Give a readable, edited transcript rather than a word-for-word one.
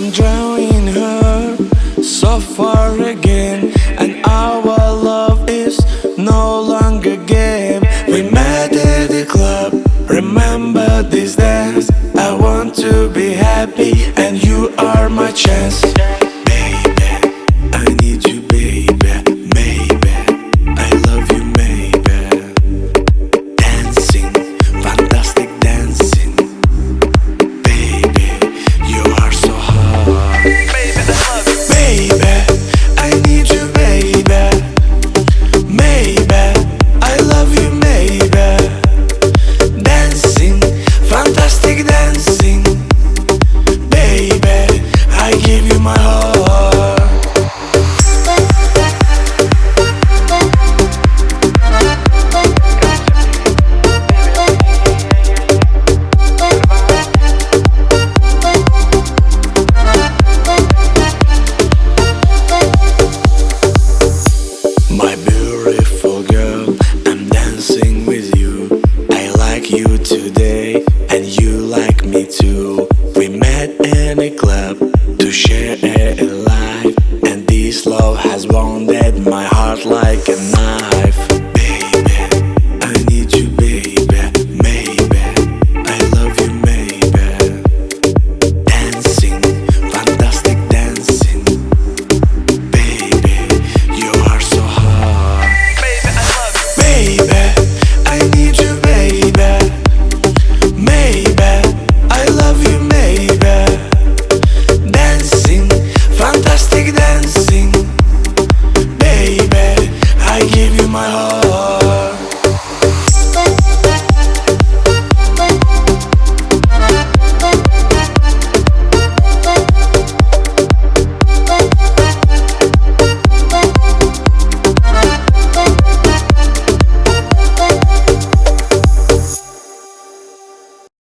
I'm drawing her so far again, and our love is no longer game. We met at the club, remember this dance. I want to be happy and you are my chance. Baby, I need you, baby, maybe I love you, maybe. Dancing, fantastic dancing. Baby, you are so hot. Baby, I love you. Baby, I need you, baby. Maybe I love you, maybe. Dancing, fantastic dancing. Baby, I give you my heart. My beautiful girl, I'm dancing with you. I like you today, and you like me too. We met in a club to share a life, and this love has wounded my heart like a knife.